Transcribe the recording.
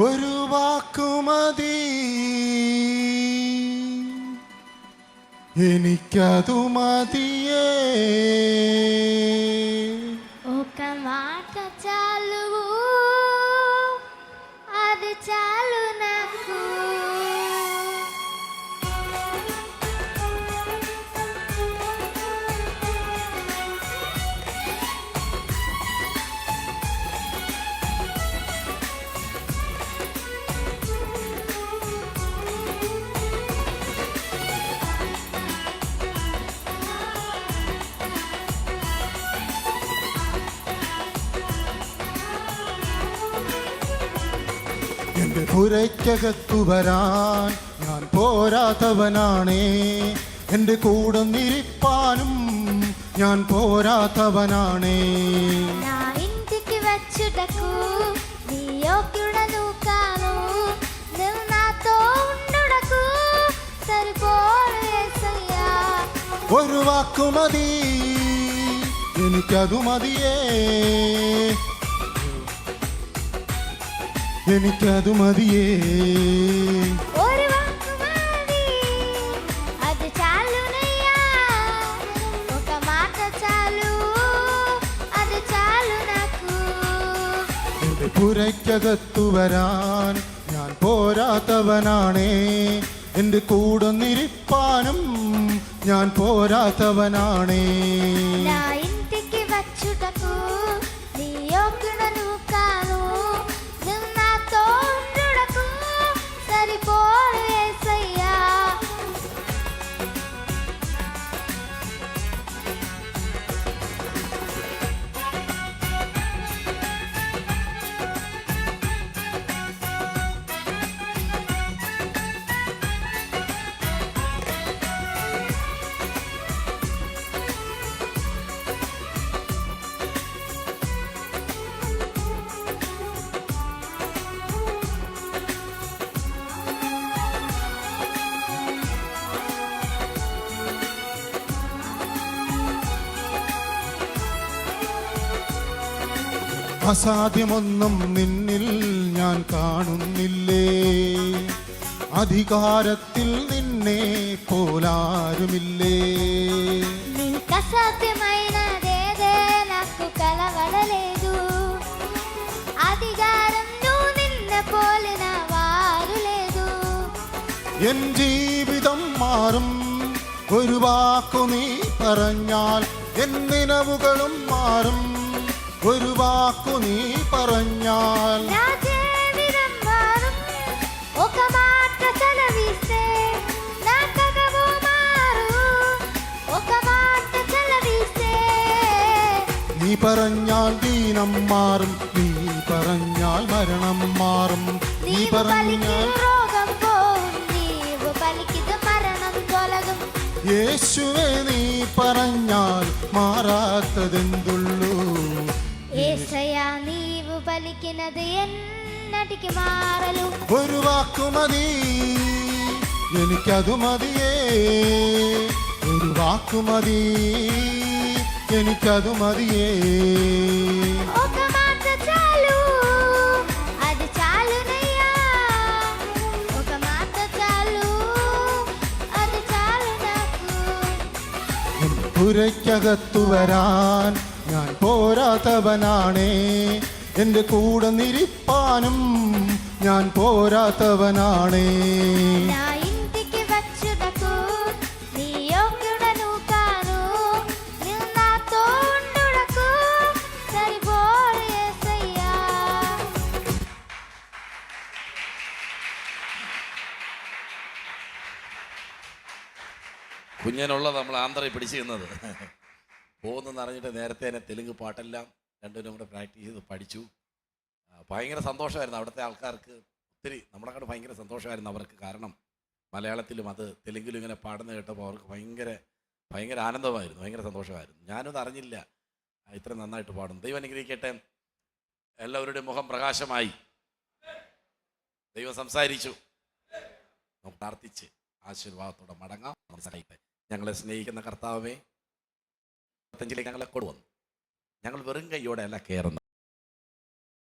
ഒരു വാക്കുമതി എനിക്കതു മതിയേ. ఒక మాట చాలు అది చాలు నాకు. എന്റെ പുരയ്ക്കകത്തു വരാൻ ഞാൻ പോരാത്തവനാണേ. എന്റെ കൂടെ നിരിപ്പാനും ഞാൻ പോരാത്തവനാണേ. నా ఇంటికి వచ్చుటకు నీ యోగ్యుడను కాను, నువ్వు నాతో ఉండుటకు సరిపోరు యేసయ్యా. ഒരു വാക്കുമതി എനിക്കതു മതിയേ. എനിക്കതു മതിയേ. ഒരു വാക്കുമതി అది చాలునయ్యా. ఒక మాట చాలు అది చాలు నాకు. എന്റെ പുരയ്ക്കകത്തു വരാൻ ഞാൻ പോരാത്തവനാണേ. എന്റെ കൂടെ നിരിപ്പാനും ഞാൻ പോരാത്തവനാണേ. నా ఇంటికి వచ్చుటకు నీ యోగ్యుడను కాను, నువ్వు నాతో ఉండుటకు సరిపోరు యేసయ్యా. അസാധ്യമൊന്നും നിന്നിൽ ഞാൻ കാണുന്നില്ലേ. അധികാരത്തിൽ നിന്നെ പോലാരുമില്ലേ. నీకసాధ్యమైనదేదే నాకు కలవడలేదు. అధికారం నువ్వు నిన్న పోలిన వారు లేదు. എൻ ജീവിതം മാറും ഒരു വാക്കു നീ പറഞ്ഞാൽ. എൻ നിലവുകളും മാറും ഒരു വാക്കു നീ പറഞ്ഞാൽ. నా జీవితం మారుం ఒక మాట చలవిస్తే. నా కగవు మారు ఒక మాట చలవిస్తే. നീ പറഞ്ഞാൽ ദീനം മാറും. നീ പറഞ്ഞാൽ മരണം മാറും. നീ నీవు പറഞ്ഞാൽ పలికి రోగం పోవుం, నీవు పలికిద మరణం తొలగుం. യേശുവേ നീ പറഞ്ഞാൽ മാറാത്തതെന്തുള്ളൂ. యేసయ్యా నీవు పలికినది ఎన్నటికి మారలు. ഒരു വാക്കുമതി എനിക്കതു മതിയേ. ഒരു വാക്കുമതി എനിക്കതു മതിയേ. ఒక మాట చాలు అది చాలునయ్యా. ఒక మాట చాలు అది చాలు నాకు. പുരയ്ക്കകത്തു വരാൻ ഞാൻ പോരാത്തവനാണേ. എന്റെ കൂടെ നിരിപ്പാനും ഞാൻ പോരാത്തവനാണേ. నా ఇంటికి వచ్చుటకు నీ యోగ్యుడను కాను, నువ్వు నాతో ఉండుటకు సరిపోరు యేసయ్యా. കുഞ്ഞിനുള്ള നമ്മൾ ആന്ധ്രയിൽ പിടിച്ചിരുന്നത് പോകുന്നെന്ന് അറിഞ്ഞിട്ട് നേരത്തെ തന്നെ തെലുങ്ക് പാട്ടെല്ലാം രണ്ടുപേരും കൂടെ പ്രാക്ടീസ് ചെയ്ത് പഠിച്ചു. ഭയങ്കര സന്തോഷമായിരുന്നു അവിടുത്തെ ആൾക്കാർക്ക്. ഒത്തിരി നമ്മളെക്കാട് ഭയങ്കര സന്തോഷമായിരുന്നു അവർക്ക്. കാരണം മലയാളത്തിലും അത് തെലുങ്കിലും ഇങ്ങനെ പാടുന്ന കേട്ടപ്പോൾ അവർക്ക് ഭയങ്കര ഭയങ്കര ആനന്ദമായിരുന്നു, ഭയങ്കര സന്തോഷമായിരുന്നു. ഞാനത് അറിഞ്ഞില്ല ഇത്ര നന്നായിട്ട് പാടും. ദൈവം അനുഗ്രഹിക്കട്ടെ. എല്ലാവരുടെയും മുഖം പ്രകാശമായി. ദൈവം സംസാരിച്ചു. നമുക്ക് പ്രാർത്ഥിച്ച് ആശീർവാദത്തോടെ മടങ്ങാം. ഞങ്ങളെ സ്നേഹിക്കുന്ന കർത്താവേ, ഞങ്ങളെ കൊണ്ടുവന്നു. ഞങ്ങൾ വെറും കൈയോടെ അല്ല കയറുന്നത്.